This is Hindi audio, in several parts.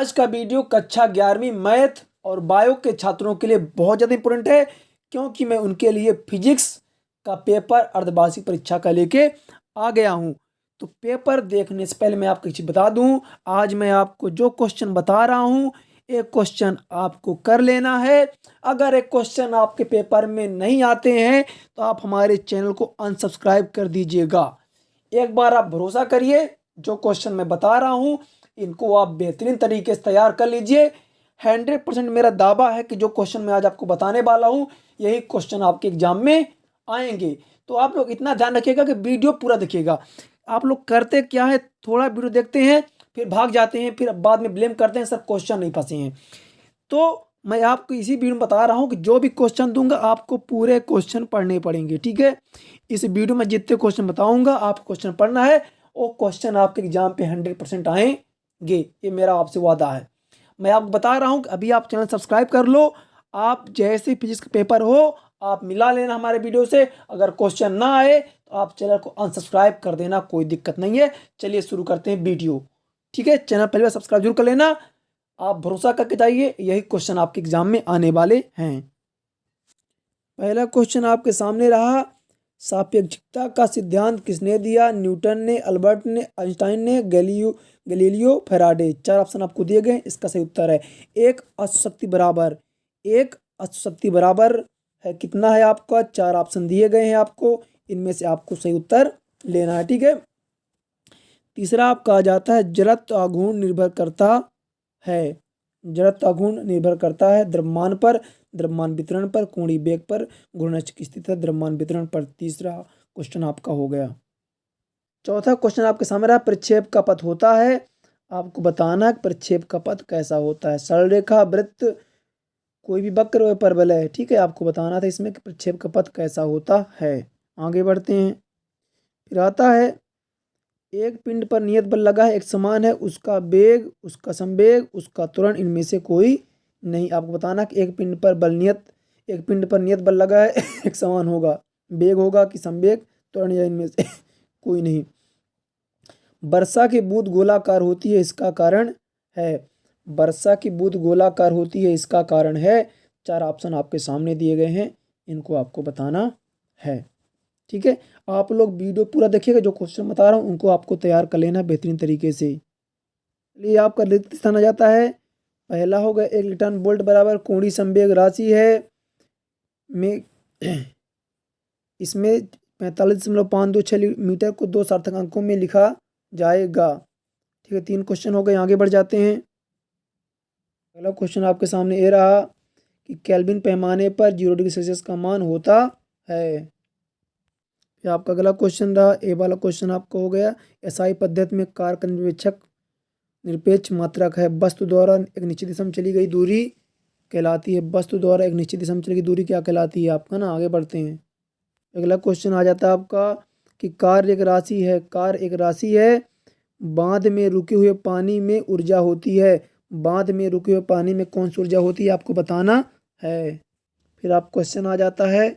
आज का वीडियो कक्षा 11वीं मैथ और बायो के छात्रों के लिए बहुत ज़्यादा इंपॉर्टेंट है, क्योंकि मैं उनके लिए फिजिक्स का पेपर अर्धवार्षिक परीक्षा का लेके आ गया हूं। तो पेपर देखने से पहले मैं आपको एक चीज़ बता दूं, आज मैं आपको जो क्वेश्चन बता रहा हूं, एक क्वेश्चन आपको कर लेना है। अगर एक क्वेश्चन आपके पेपर में नहीं आते हैं तो आप हमारे चैनल को अनसब्सक्राइब कर दीजिएगा। एक बार आप भरोसा करिए, जो क्वेश्चन मैं बता रहा हूं इनको आप बेहतरीन तरीके से तैयार कर लीजिए। 100% मेरा दावा है कि जो क्वेश्चन मैं आज आपको बताने वाला हूं यही क्वेश्चन आपके एग्जाम में आएंगे। तो आप लोग इतना ध्यान रखिएगा कि वीडियो पूरा देखिएगा। आप लोग करते क्या है, थोड़ा वीडियो देखते हैं फिर भाग जाते हैं, फिर बाद में ब्लेम करते हैं सर क्वेश्चन नहीं फंसे हैं। तो मैं आपको इसी वीडियो में बता रहा हूं कि जो भी क्वेश्चन दूंगा आपको पूरे क्वेश्चन पढ़ने पड़ेंगे, ठीक है। इस वीडियो में जितने क्वेश्चन बताऊंगा आपको क्वेश्चन पढ़ना है, वो क्वेश्चन आपके एग्जाम पे 100% आएंगे, ये मेरा आपसे वादा है। मैं आपको बता रहा हूं कि अभी आप चैनल सब्सक्राइब कर लो। आप जैसे फिजिक्स का पेपर हो आप मिला लेना हमारे वीडियो से। अगर क्वेश्चन ना आए तो आप चैनल को अनसब्सक्राइब कर देना, कोई दिक्कत नहीं है। चलिए शुरू करते हैं वीडियो, ठीक है। चैनल पहले बार सब्सक्राइब जरूर कर लेना। आप भरोसा करके जाइए, यही क्वेश्चन आपके एग्जाम में आने वाले हैं। पहला क्वेश्चन आपके सामने रहा, सापेक्षिकता का सिद्धांत किसने दिया? न्यूटन ने, अल्बर्ट ने, आइंस्टाइन ने, गैलीलियो फैराडे। चार ऑप्शन आपको दिए गए, इसका सही उत्तर है एक अशक्ति बराबर। एक अशक्ति बराबर है कितना है आपका? चार ऑप्शन दिए गए हैं आपको, इनमें से आपको सही उत्तर लेना है, ठीक है। तीसरा आप कहा जाता है जड़त्व आघूर्ण निर्भर करता है। जड़त्व आघूर्ण निर्भर करता है द्रव्यमान पर, द्रव्यमान वितरण पर, कोणीय वेग पर, घूर्णन की स्थिति द्रव्यमान वितरण पर। तीसरा क्वेश्चन आपका हो गया। चौथा क्वेश्चन आपके सामने रहा, प्रक्षेप का पथ होता है। आपको बताना है प्रक्षेप का पथ कैसा होता है। सरल रेखा, वृत्त, कोई भी वक्र व परवलय है, ठीक है। आपको बताना था इसमें कि प्रक्षेप का पथ कैसा होता है। आगे बढ़ते हैं। फिर आता है एक पिंड पर नियत बल लगा है, एक समान है, उसका वेग, उसका संवेग, उसका त्वरण इनमें से कोई नहीं। आपको बताना कि एक पिंड पर नियत बल लगा है एक समान होगा, वेग होगा कि संवेग, त्वरण, या इनमें से कोई नहीं। वर्षा की बूंद गोलाकार होती है, इसका कारण है। वर्षा की बूंद गोलाकार होती है, इसका कारण है। चार ऑप्शन आपके सामने दिए गए हैं, इनको आपको बताना है, ठीक है। आप लोग वीडियो पूरा देखिएगा, जो क्वेश्चन बता रहा हूँ उनको आपको तैयार कर लेना बेहतरीन तरीके से। चलिए आपका रिक्त स्थान आ जाता है। पहला होगा 1 न्यूटन वोल्ट बराबर कोणीय संवेग राशि है में इसमें 45.526 मीटर को दो सार्थक अंकों में लिखा जाएगा, ठीक है। 3 क्वेश्चन हो गए, आगे बढ़ जाते हैं। पहला क्वेश्चन आपके सामने ये रहा कि केल्विन पैमाने पर 0 डिग्री सेल्सियस का मान होता है। ये आपका अगला क्वेश्चन रहा, ए वाला क्वेश्चन आपका हो गया, एसआई पद्धति में कारक निरपेक्षक निरपेक्ष मात्रक है। वस्तु द्वारा एक निश्चित दिशा में चली गई दूरी कहलाती है। वस्तु द्वारा एक निश्चित दिशा में चली गई दूरी क्या कहलाती है आपका ना। आगे बढ़ते हैं। अगला क्वेश्चन आ जाता है आपका कि कार्य एक राशि है। कार्य एक राशि है, बांध में रुके हुए पानी में ऊर्जा होती है। बांध में रुके हुए पानी में कौन सी ऊर्जा होती है आपको बताना है। फिर आप क्वेश्चन आ जाता है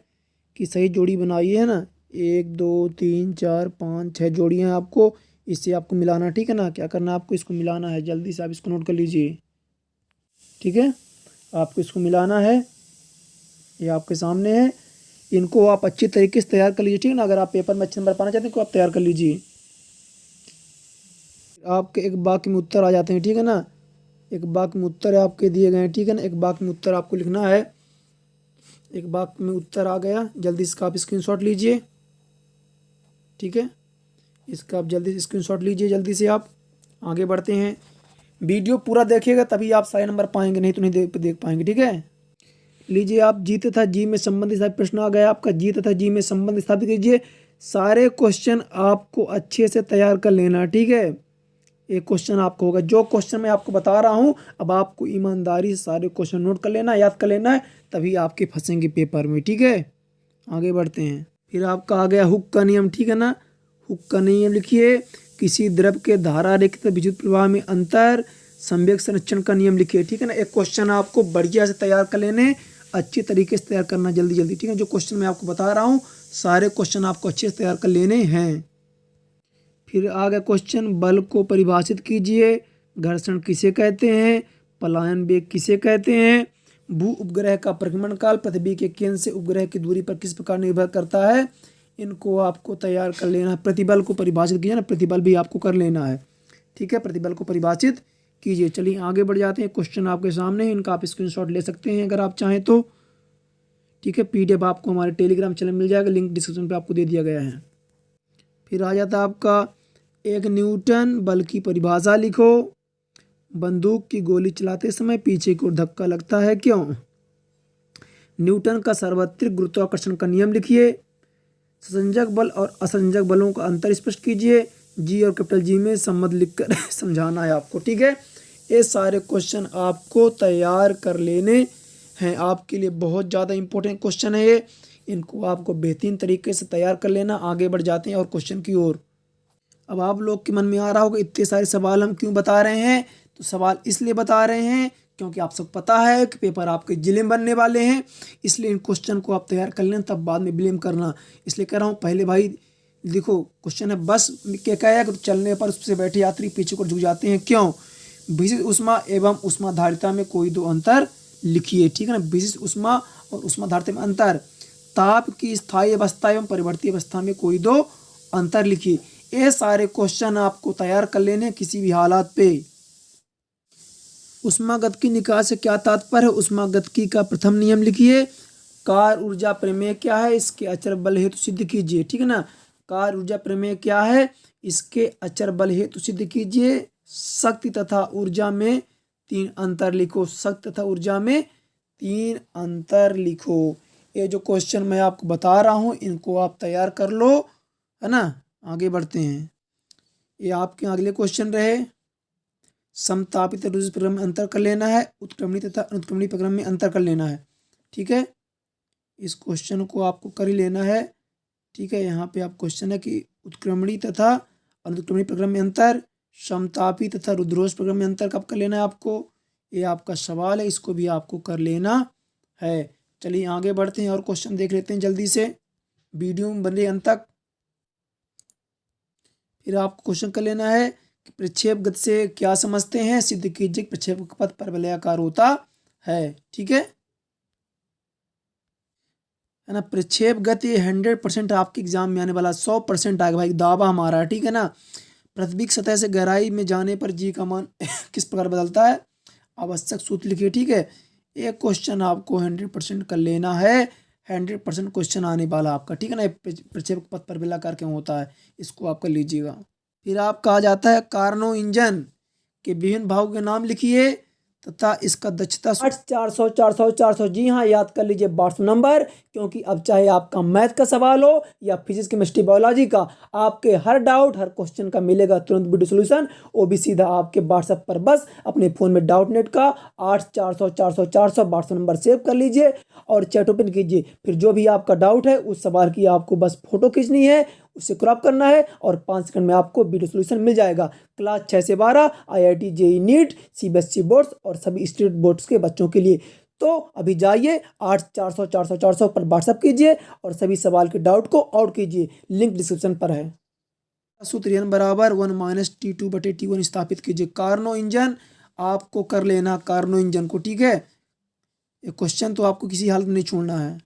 कि सही जोड़ी बनाई है ना, 1 2 3 4 5 6 जोड़ियाँ हैं आपको, इससे आपको मिलाना, ठीक है ना। क्या करना है आपको, इसको मिलाना है। जल्दी से आप इसको नोट कर लीजिए, ठीक है। आपको इसको मिलाना है, ये आपके सामने है। इनको आप अच्छी तरीके से तैयार कर लीजिए, ठीक है ना। अगर आप पेपर में अच्छे नंबर पाना चाहते हैं तो आप तैयार कर लीजिए। आपके एक वाक्य में उत्तर आ जाते हैं, ठीक है ना। एक वाक्य में उत्तर आपके दिए गए हैं, ठीक है ना। एक वाक्य में उत्तर आपको लिखना है। एक वाक्य में उत्तर आ गया, जल्दी इसका आप स्क्रीनशॉट लीजिए, ठीक है। इसका आप जल्दी से स्क्रीनशॉट लीजिए, जल्दी से आप आगे बढ़ते हैं। वीडियो पूरा देखिएगा तभी आप सारे नंबर पाएंगे, नहीं तो नहीं देख पाएंगे, ठीक है। लीजिए आप जी तथा जी में संबंध स्थापित, प्रश्न आ गया आपका जी तथा जी में संबंध स्थापित कीजिए। सारे क्वेश्चन आपको अच्छे से तैयार कर लेना, ठीक है। एक क्वेश्चन आपको होगा, जो क्वेश्चन मैं आपको बता रहा हूँ अब आपको ईमानदारी से सारे क्वेश्चन नोट कर लेना, याद कर लेना है, तभी आपके फंसेंगे पेपर में, ठीक है। आगे बढ़ते हैं। फिर आपका आ गया हुक का नियम, ठीक है ना। हुक का नियम लिखिए, किसी द्रव के धारा रहित विद्युत प्रवाह में अंतर, संवेग संरक्षण का नियम लिखिए, ठीक है ना। एक क्वेश्चन आपको बढ़िया से तैयार कर लेने, अच्छे तरीके से तैयार करना जल्दी जल्दी, ठीक है। जो क्वेश्चन मैं आपको बता रहा हूँ सारे क्वेश्चन आपको अच्छे से तैयार कर लेने हैं। फिर आ गया क्वेश्चन, बल को परिभाषित कीजिए। घर्षण किसे कहते हैं, पलायन वेग किसे कहते हैं, भू उपग्रह का परिभ्रमण काल पृथ्वी के केंद्र से उपग्रह की दूरी पर किस प्रकार निर्भर करता है, इनको आपको तैयार कर लेना है। प्रतिबल को परिभाषित कीजिए ना, प्रतिबल भी आपको कर लेना है, ठीक है, प्रतिबल को परिभाषित कीजिए। चलिए आगे बढ़ जाते हैं, क्वेश्चन आपके सामने, इनका आप स्क्रीनशॉट ले सकते हैं अगर आप चाहें तो, ठीक है। पीडीएफ आपको हमारे टेलीग्राम चैनल मिल जाएगा, लिंक डिस्क्रिप्शन पे आपको दे दिया गया है। फिर आ जाता है आपका एक न्यूटन बल की परिभाषा लिखो। बंदूक की गोली चलाते समय पीछे की ओर धक्का लगता है, क्यों? न्यूटन का सार्वत्रिक गुरुत्वाकर्षण का नियम लिखिए। संयोजक बल और असंयोजक बलों का अंतर स्पष्ट कीजिए। जी और कैपिटल जी में संबंध लिखकर समझाना है आपको, ठीक है। ये सारे क्वेश्चन आपको तैयार कर लेने हैं, आपके लिए बहुत ज़्यादा इंपॉर्टेंट क्वेश्चन है ये, इनको आपको बेहतरीन तरीके से तैयार कर लेना। आगे बढ़ जाते हैं और क्वेश्चन की ओर। अब आप लोग के मन में आ रहा होगा इतने सारे सवाल हम क्यों बता रहे हैं, तो सवाल इसलिए बता रहे हैं क्योंकि आप सब पता है कि पेपर आपके जिले में बनने वाले हैं, इसलिए इन क्वेश्चन को आप तैयार कर लेना, तब बाद में ब्लेम करना। इसलिए कह रहा हूँ पहले भाई देखो, क्वेश्चन है बस क्या कहा है कि चलने पर उससे बैठे यात्री पीछे को झुक जाते हैं, क्यों? विशिष्ट ऊष्मा एवं ऊष्माधारिता में कोई दो अंतर लिखिए, ठीक है ना। विशिष्ट ऊष्मा और ऊष्माधारिता में अंतर, ताप की स्थायी अवस्था एवं परिवर्ती अवस्था में कोई दो अंतर लिखिए। ये सारे क्वेश्चन आपको तैयार कर लेने किसी भी हालात पे। ऊष्मागतिकी निकाय से क्या तात्पर्य है, ऊष्मागतिकी का प्रथम नियम लिखिए। कार्य ऊर्जा प्रमेय क्या है, इसके अचर बल हेतु सिद्ध कीजिए, ठीक है ना। कार्य ऊर्जा प्रमेय क्या है, इसके अचर बल हेतु सिद्ध कीजिए। शक्ति तथा ऊर्जा में तीन अंतर लिखो, शक्ति तथा ऊर्जा में तीन अंतर लिखो। ये जो क्वेश्चन मैं आपको बता रहा हूँ इनको आप तैयार कर लो, है ना। आगे बढ़ते हैं, ये आपके अगले क्वेश्चन रहे। समतापित रुधिर प्रक्रम में अंतर कर लेना है, उत्क्रमणी तथा अनुत्क्रमणी प्रक्रम में अंतर कर लेना है, ठीक है। इस क्वेश्चन को आपको कर ही लेना है, ठीक है। यहाँ पे आप क्वेश्चन है कि उत्क्रमणी तथा अनुत्क्रमणी प्रक्रम में अंतर, समतापी तथा रुद्रोष प्रक्रम में अंतर कब कर लेना है आपको, ये आपका सवाल है, इसको भी आपको कर लेना है। चलिए आगे बढ़ते हैं और क्वेश्चन देख लेते हैं जल्दी से, वीडियो में बने अंत तक। फिर आपको क्वेश्चन कर लेना है कि प्रक्षेप गति से क्या समझते हैं, सिद्ध कीजिए प्रक्षेप का पथ परवलयाकार होता है, ठीक है ना। प्रक्षेप गति 100% आपके एग्जाम में आने वाला, 100% आएगा भाई, दावा हमारा है, ठीक है ना। पृथ्वी की सतह से गहराई में जाने पर जी का मान किस प्रकार बदलता है, आवश्यक सूत्र लिखिए, ठीक है। एक क्वेश्चन आपको 100% कर लेना है, 100% क्वेश्चन आने वाला आपका, ठीक है ना। प्रक्षेप पथ परवलयाकार क्यों होता है, इसको आप कर लीजिएगा। फिर आपका आ जाता है कार्नो इंजन के विभिन्न भागों के नाम लिखिए तथा इसका दक्षता 400 400 400। जी हाँ, याद कर लीजिए व्हाट्सएप नंबर, क्योंकि अब चाहे आपका मैथ का सवाल हो या फिजिक्स केमिस्ट्री बायोलॉजी का, आपके हर डाउट हर क्वेश्चन का मिलेगा तुरंत वीडियो सोल्यूशन, वो भी सीधा आपके व्हाट्सएप पर। बस अपने फ़ोन में डाउट नेट का 8400 400 400 व्हाट्सएप नंबर सेव कर लीजिए और चैट ओपन कीजिए। फिर जो भी आपका डाउट है उस सवाल की आपको बस फोटो खींचनी है, उसे क्रॉप करना है और 5 सेकंड में आपको वीडियो सोल्यूशन मिल जाएगा। क्लास 6 से 12 IIT JEE NEET CBSE boards और सभी स्टेट बोर्ड्स के बच्चों के लिए। तो अभी जाइए 8400 400 400 पर व्हाट्सअप कीजिए और सभी सवाल के डाउट को आउट कीजिए, लिंक डिस्क्रिप्शन पर है। सूत्र n बराबर 1 - T2/T1 स्थापित कीजिए। कार्नो इंजन आपको कर लेना, कार्नो इंजन को, ठीक है। ये क्वेश्चन तो आपको किसी हालत में नहीं छोड़ना है।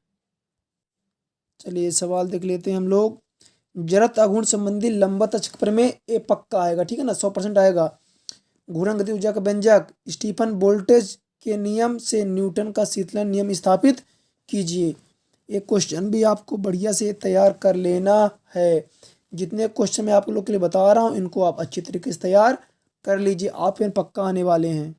चलिए सवाल देख लेते हैं हम लोग। जड़त्व आघूर्ण संबंधी लंबवत अक्ष में ये पक्का आएगा, ठीक है ना, 100% आएगा। घूर्णन गति ऊर्जा का व्यंजक, स्टीफन वोल्टेज के नियम से न्यूटन का शीतलन नियम स्थापित कीजिए। ये क्वेश्चन भी आपको बढ़िया से तैयार कर लेना है। जितने क्वेश्चन मैं आप लोग के लिए बता रहा हूँ इनको आप अच्छी तरीके से तैयार कर लीजिए, आप इन पक्का आने वाले हैं।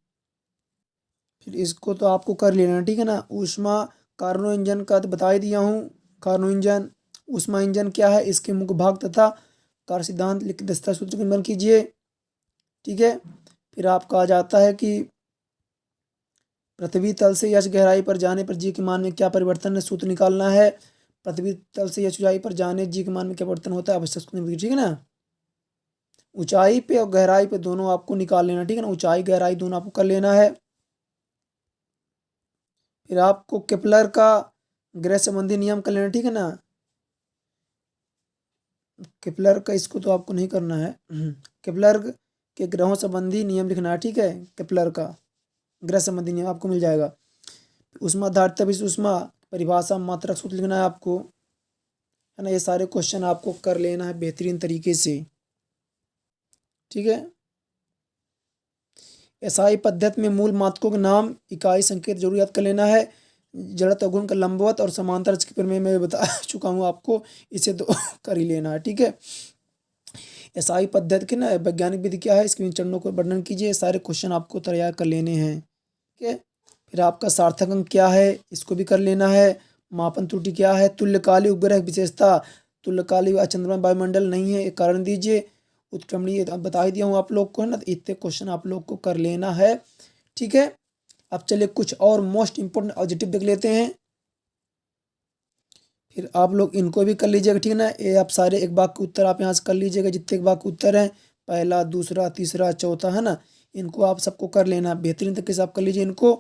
फिर इसको तो आपको कर लेना, ठीक है ना। ऊष्मा कार्नो इंजन का तो बता ही दिया हूँ। कार्नो इंजन, ऊष्मा इंजन क्या है, इसके मुख्य भाग तथा कार्य सिद्धांत लिख दस्ता सूत्र को निम्न कीजिए, ठीक है। फिर आपका आ जाता है कि पृथ्वी तल से यश गहराई पर जाने पर जी के मान में क्या परिवर्तन है, सूत्र निकालना है। पृथ्वी तल से यश ऊंचाई पर जाने जी के मान में क्या परिवर्तन होता है, आवश्यक सूत्र, ठीक है ना। ऊंचाई पे और गहराई पे दोनों आपको निकाल लेना, ठीक है ना। ऊंचाई गहराई दोनों आपको कर लेना है। फिर आपको केपलर का ग्रह संबंधी नियम कर लेना, ठीक है ना। केपलर का इसको तो आपको नहीं करना है। के ग्रहों संबंधी नियम लिखना है, ठीक है, केपलर का ग्रह संबंधी नियम आपको मिल जाएगा। ऊष्मा धारिता विश्व ऊष्मा परिभाषा मात्रक सूत्र लिखना है आपको, है ना। ये सारे क्वेश्चन आपको कर लेना है बेहतरीन तरीके से, ठीक है। एसआई पद्धति में मूल मात्रकों के नाम, इकाई, संकेत जरूर याद कर लेना है। जड़त्व गुण का लंबवत और समांतर के प्रमेय में बता चुका हूँ आपको, इसे तो कर ही लेना है, ठीक है। एसआई पद्धति के ना वैज्ञानिक विधि क्या है, इसके इन चरणों को वर्णन कीजिए। सारे क्वेश्चन आपको तैयार कर लेने हैं, ठीक है। फिर आपका सार्थक अंक क्या है, इसको भी कर लेना है। मापन त्रुटि क्या है, तुल्यकालिक उपग्रह विशेषता, तुल्यकालिक चंद्रमा वायुमंडल नहीं है, एक कारण दीजिए। उत्क्रमणीय बता ही दिया हूँ आप लोग को, है ना। इतने क्वेश्चन आप लोग को कर लेना है, ठीक है। अब चलिए कुछ और मोस्ट इंपोर्टेंट ऑब्जेक्टिव देख लेते हैं, फिर आप लोग इनको भी कर लीजिएगा, ठीक है ना। ये आप सारे एक बाग के उत्तर आप यहाँ से कर लीजिएगा, जितने एक बाग के उत्तर हैं, पहला, दूसरा, तीसरा, चौथा, है ना। इनको आप सबको कर लेना, बेहतरीन तरीके से आप कर लीजिए इनको,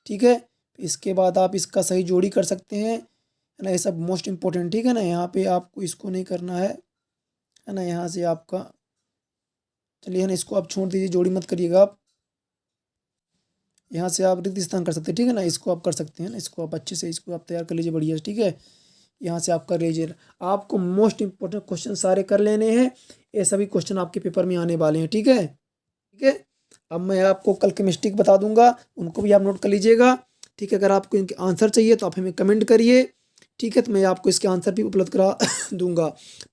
ठीक है। इसके बाद आप इसका सही जोड़ी कर सकते हैं, है ना। ये सब मोस्ट इंपॉर्टेंट, ठीक है ना। यहाँ पे आपको इसको नहीं करना है ना। यहाँ से आपका चलिए, है ना, इसको आप छोड़ दीजिए, जोड़ी मत करिएगा आप। यहाँ से आप रिक्त स्थान कर सकते हैं, ठीक है ना। इसको आप कर सकते हैं ना, इसको आप अच्छे से इसको आप तैयार कर लीजिए बढ़िया से, ठीक है। यहाँ से आप कर लीजिए। आपको मोस्ट इंपॉर्टेंट क्वेश्चन सारे कर लेने हैं, ये सभी क्वेश्चन आपके पेपर में आने वाले हैं, ठीक है, ठीक है। अब मैं आपको कल केमिस्ट्री बता दूंगा, उनको भी आप नोट कर लीजिएगा, ठीक है। अगर आपको इनके आंसर चाहिए तो आप हमें कमेंट करिए, ठीक है। तो मैं आपको इसके आंसर भी उपलब्ध करा दूंगा।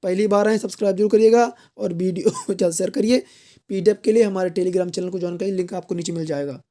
पहली बार है, सब्सक्राइब जरूर करिएगा और वीडियो ज़्यादा शेयर करिए। PDF के लिए हमारे टेलीग्राम चैनल को ज्वाइन करिए, लिंक आपको नीचे मिल जाएगा।